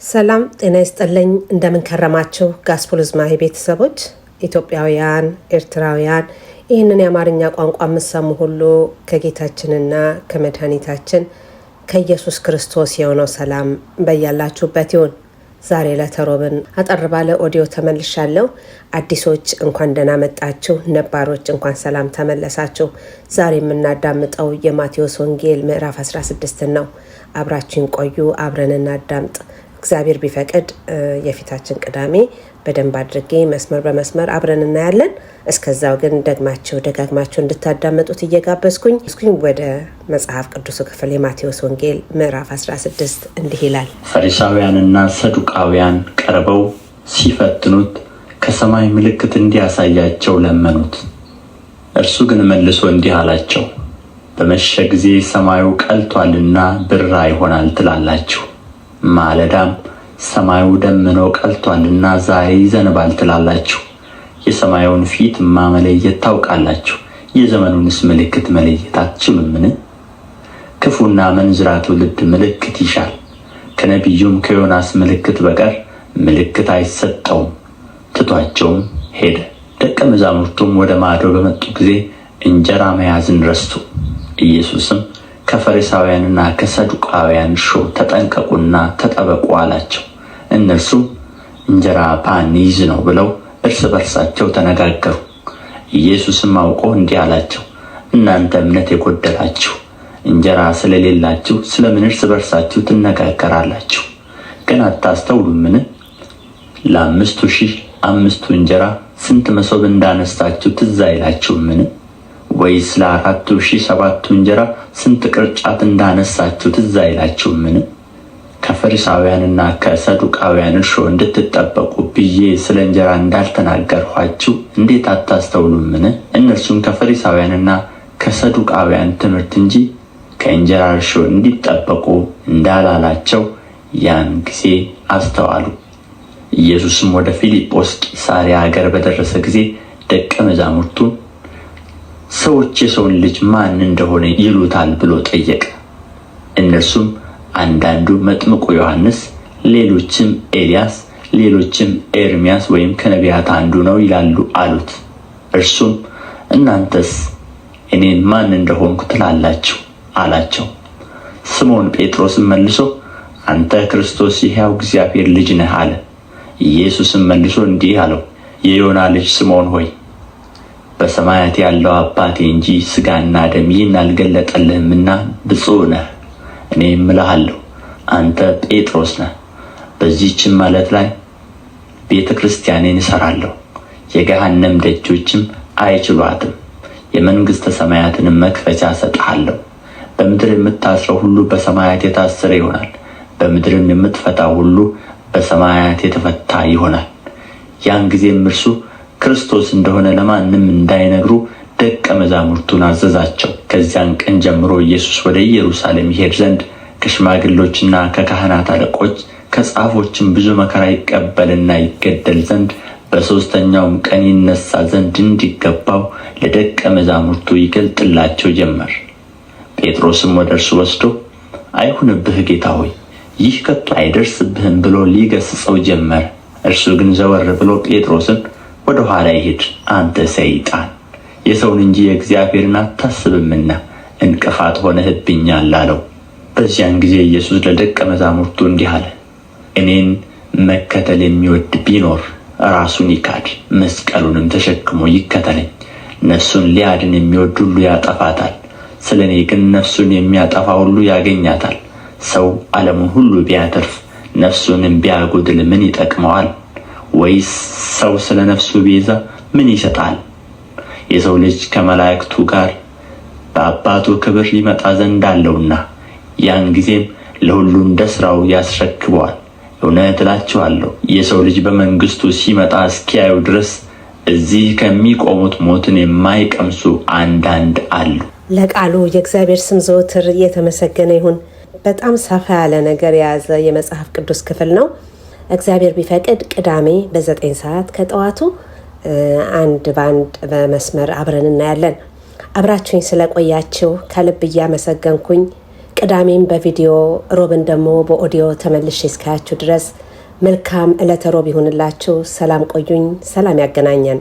ሰላም ጤና ይስጥልኝ። እንደምን ከረማችሁ ጋስፑል ዝማሄ ቤተሰቦች፣ ኢትዮጵያውያን፣ ኤርትራውያን ይህንን የአማርኛ ቋንቋ የምትሰሙ ሁሉ ከጌታችንና ከመድኃኒታችን ከኢየሱስ ክርስቶስ የሆነው ሰላም በያላችሁበት ይሁን። ዛሬ ለተሮብን አጠር ባለ ኦዲዮ ተመልሻለሁ። አዲሶች እንኳን ደህና መጣችሁ፣ ነባሮች እንኳን ሰላም ተመለሳችሁ። ዛሬ የምናዳምጠው የማቴዎስ ወንጌል ምዕራፍ 16 ነው። አብራችሁን ቆዩ፣ አብረን እናዳምጥ። እግዚአብሔር ቢፈቅድ የፊታችን ቅዳሜ በደንብ አድርጌ መስመር በመስመር አብረን እናያለን። እስከዛው ግን ደጋግማችሁ እንድታዳመጡት እየጋበዝኩኝ ወደ መጽሐፍ ቅዱስ ክፍል የማቴዎስ ወንጌል ምዕራፍ 16 እንዲህ ይላል። ፈሪሳውያንና ሰዱቃውያን ቀርበው ሲፈትኑት ከሰማይ ምልክት እንዲያሳያቸው ለመኑት። እርሱ ግን መልሶ እንዲህ አላቸው፣ በመሸ ጊዜ ሰማዩ ቀልቷልና ብራ ይሆናል ትላላችሁ፣ ማለዳም ሰማዩ ደምኖ ቀልቷልና ዛሬ ይዘንባል ትላላችሁ። የሰማዩን ፊትማ መለየት ታውቃላችሁ፣ የዘመኑንስ ምልክት መለየት አትችሉምን? ክፉና መንዝራ ትውልድ ምልክት ይሻል፣ ከነቢዩም ከዮናስ ምልክት በቀር ምልክት አይሰጠውም። ትቷቸውም ሄደ። ደቀ መዛሙርቱም ወደ ማዶ በመጡ ጊዜ እንጀራ መያዝን ረሱ። ኢየሱስም ከፈሪሳውያንና ከሰዱቃውያን እርሾ ተጠንቀቁና ተጠበቁ አላቸው። እነርሱም እንጀራ ባንይዝ ነው ብለው እርስ በርሳቸው ተነጋገሩ። ኢየሱስም አውቆ እንዲህ አላቸው፣ እናንተ እምነት የጎደላችሁ እንጀራ ስለሌላችሁ ስለምን እርስ በርሳችሁ ትነጋገራላችሁ? ገና አታስተውሉምን? ለ5,000 5 እንጀራ ስንት መሶብ እንዳነሳችሁ ትዝ አይላችሁምን? ወይስ ለ4,000 7 እንጀራ ስንት ቅርጫት እንዳነሳችሁ ትዝ አይላችሁምን? ከፈሪሳውያንና ከሰዱቃውያን እርሾ እንድትጠበቁ ብዬ ስለ እንጀራ እንዳልተናገርኋችሁ እንዴት አታስተውሉምን? እነርሱም ከፈሪሳውያንና ከሰዱቃውያን ትምህርት እንጂ ከእንጀራ እርሾ እንዲጠበቁ እንዳላላቸው ያን ጊዜ አስተዋሉ። ኢየሱስም ወደ ፊልጶስ ቂሳርያ አገር በደረሰ ጊዜ ደቀ መዛሙርቱን ሰዎች የሰውን ልጅ ማን እንደሆነ ይሉታል ብሎ ጠየቀ። እነርሱም አንዳንዱ መጥምቁ ዮሐንስ፣ ሌሎችም ኤልያስ፣ ሌሎችም ኤርምያስ ወይም ከነቢያት አንዱ ነው ይላሉ አሉት። እርሱም እናንተስ እኔን ማን እንደሆንኩ ትላላችሁ አላቸው። ስምዖን ጴጥሮስም መልሶ አንተ ክርስቶስ የሕያው እግዚአብሔር ልጅ ነህ አለ። ኢየሱስም መልሶ እንዲህ አለው፣ የዮና ልጅ ስምዖን ሆይ በሰማያት ያለው አባቴ እንጂ ሥጋና ደም ይህን አልገለጠልህምና ብፁዕ ነህ። እኔም እልሃለሁ አንተ ጴጥሮስ ነህ፣ በዚህችም ዓለት ላይ ቤተ ክርስቲያኔን እሠራለሁ፣ የገሃነም ደጆችም አይችሏትም። የመንግሥተ ሰማያትንም መክፈቻ እሰጥሃለሁ። በምድር የምታስረው ሁሉ በሰማያት የታሰረ ይሆናል፣ በምድርም የምትፈታው ሁሉ በሰማያት የተፈታ ይሆናል። ያን ጊዜም እርሱ ክርስቶስ እንደሆነ ለማንም እንዳይነግሩ ደቀ መዛሙርቱን አዘዛቸው። ከዚያን ቀን ጀምሮ ኢየሱስ ወደ ኢየሩሳሌም ይሄድ ዘንድ ከሽማግሎችና ከካህናት አለቆች ከጻፎችም ብዙ መከራ ይቀበልና ይገደል ዘንድ በሦስተኛውም ቀን ይነሣ ዘንድ እንዲገባው ለደቀ መዛሙርቱ ይገልጥላቸው ጀመር። ጴጥሮስም ወደ እርሱ ወስዶ አይሁንብህ ጌታ ሆይ፣ ይህ ከቶ አይደርስብህም ብሎ ሊገሥጸው ጀመረ። እርሱ ግን ዘወር ብሎ ጴጥሮስን ወደ ኋላ ይሂድ አንተ ሰይጣን፣ የሰውን እንጂ የእግዚአብሔርን አታስብምና እንቅፋት ሆነህብኛል አለው። በዚያን ጊዜ ኢየሱስ ለደቀ መዛሙርቱ እንዲህ አለ፣ እኔን መከተል የሚወድ ቢኖር ራሱን ይካድ፣ መስቀሉንም ተሸክሞ ይከተለኝ። ነፍሱን ሊያድን የሚወድ ሁሉ ያጠፋታል፣ ስለ እኔ ግን ነፍሱን የሚያጠፋ ሁሉ ያገኛታል። ሰው ዓለሙን ሁሉ ቢያተርፍ ነፍሱንም ቢያጎድል ምን ይጠቅመዋል? ወይስ ሰው ስለ ነፍሱ ቤዛ ምን ይሰጣል? የሰው ልጅ ከመላእክቱ ጋር በአባቱ ክብር ይመጣ ዘንድ አለውና ያን ጊዜም ለሁሉ እንደ ሥራው ያስረክበዋል። እውነት እላችኋለሁ የሰው ልጅ በመንግሥቱ ሲመጣ እስኪያዩ ድረስ እዚህ ከሚቆሙት ሞትን የማይቀምሱ አንዳንድ አሉ። ለቃሉ የእግዚአብሔር ስም ዘወትር የተመሰገነ ይሁን። በጣም ሰፋ ያለ ነገር የያዘ የመጽሐፍ ቅዱስ ክፍል ነው። እግዚአብሔር ቢፈቅድ ቅዳሜ በ9 ሰዓት ከጠዋቱ አንድ ባንድ በመስመር አብረን እናያለን። አብራችሁኝ ስለቆያችሁ ከልብ እያመሰገንኩኝ ቅዳሜም በቪዲዮ ሮብን ደግሞ በኦዲዮ ተመልሼ እስካያችሁ ድረስ መልካም ዕለተ ሮብ ይሁንላችሁ። ሰላም ቆዩኝ። ሰላም ያገናኘን።